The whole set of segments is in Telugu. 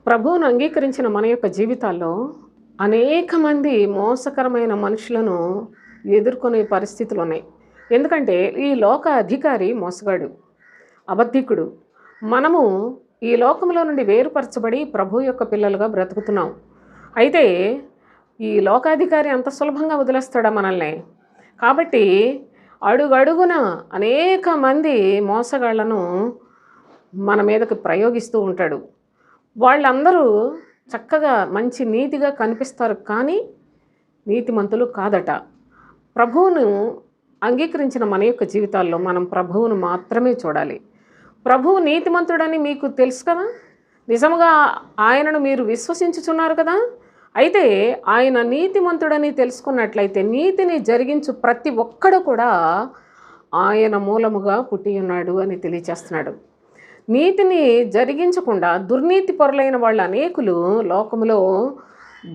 ప్రభువును అంగీకరించిన మన యొక్క జీవితాల్లో అనేక మంది మోసకరమైన మనుషులను ఎదుర్కొనే పరిస్థితులు ఉన్నాయి. ఎందుకంటే ఈ లోక అధికారి మోసగాడు, అబద్ధికుడు. మనము ఈ లోకంలో నుండి వేరుపరచబడి ప్రభు యొక్క పిల్లలుగా బ్రతుకుతున్నాం. అయితే ఈ లోకాధికారి అంత సులభంగా వదిలేస్తాడా మనల్ని? కాబట్టి అడుగడుగున అనేక మంది మోసగాళ్లను మన మీదకి ప్రయోగిస్తూ ఉంటాడు. వాళ్ళందరూ చక్కగా మంచి నీతిగా కనిపిస్తారు, కానీ నీతిమంతులు కాదట. ప్రభువును అంగీకరించిన మన యొక్క జీవితాల్లో మనం ప్రభువును మాత్రమే చూడాలి. ప్రభువు నీతిమంతుడని మీకు తెలుసు కదా, నిజముగా ఆయనను మీరు విశ్వసించుచున్నారు కదా. అయితే ఆయన నీతిమంతుడని తెలుసుకున్నట్లయితే నీతిని జరిగించు ప్రతి ఒక్కడు కూడా ఆయన మూలముగా పుట్టి ఉన్నాడు అని తెలియచేస్తున్నాడు. నీతిని జరిగించకుండా దుర్నీతి పరులైన వాళ్ళు అనేకులు లోకములో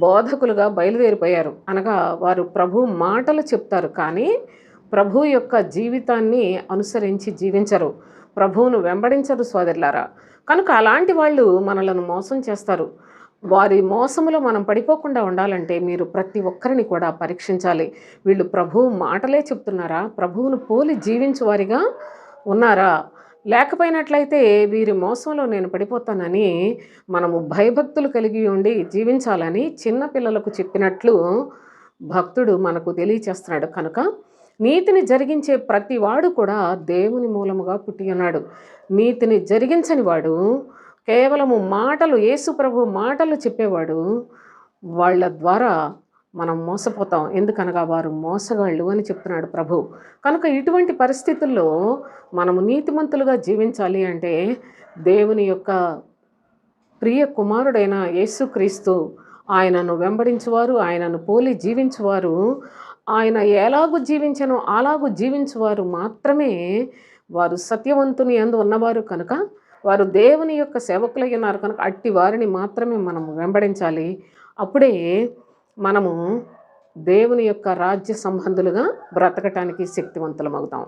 బోధకులుగా బయలుదేరిపోయారు. అనగా వారు ప్రభు మాటలు చెప్తారు, కానీ ప్రభు యొక్క జీవితాన్ని అనుసరించి జీవించరు, ప్రభువును వెంబడించరు సోదరులారా. కనుక అలాంటి వాళ్ళు మనలను మోసం చేస్తారు. వారి మోసములో మనం పడిపోకుండా ఉండాలంటే మీరు ప్రతి ఒక్కరిని కూడా పరీక్షించాలి. వీళ్ళు ప్రభువు మాటలే చెప్తున్నారా? ప్రభువును పోలి జీవించు వారిగా ఉన్నారా? లేకపోయినట్లయితే వీరి మోసంలో నేను పడిపోతానని మనము భయభక్తులు కలిగి ఉండి జీవించాలని చిన్నపిల్లలకు చెప్పినట్లు భక్తుడు మనకు తెలియచేస్తున్నాడు. కనుక నీతిని జరిగించే ప్రతి వాడు కూడా దేవుని మూలముగా పుట్టి ఉన్నాడు. నీతిని జరిగించని వాడు కేవలము మాటలు, యేసు ప్రభు మాటలు చెప్పేవాడు, వాళ్ళ ద్వారా మనం మోసపోతాం. ఎందుకనగా వారు మోసగాళ్ళు అని చెప్తున్నాడు ప్రభు. కనుక ఇటువంటి పరిస్థితుల్లో మనము నీతిమంతులుగా జీవించాలి అంటే దేవుని యొక్క ప్రియ కుమారుడైన యేసుక్రీస్తు, ఆయనను వెంబడించువారు, ఆయనను పోలి జీవించువారు, ఆయన ఎలాగూ జీవించనో అలాగూ జీవించువారు మాత్రమే వారు సత్యవంతుని యందు ఉన్నవారు. కనుక వారు దేవుని యొక్క సేవకులై ఉన్నారు. కనుక అట్టి వారిని మాత్రమే మనము వెంబడించాలి. అప్పుడే మనము దేవుని యొక్క రాజ్య సంబంధులుగా బ్రతకటానికి శక్తివంతులమవుతాం.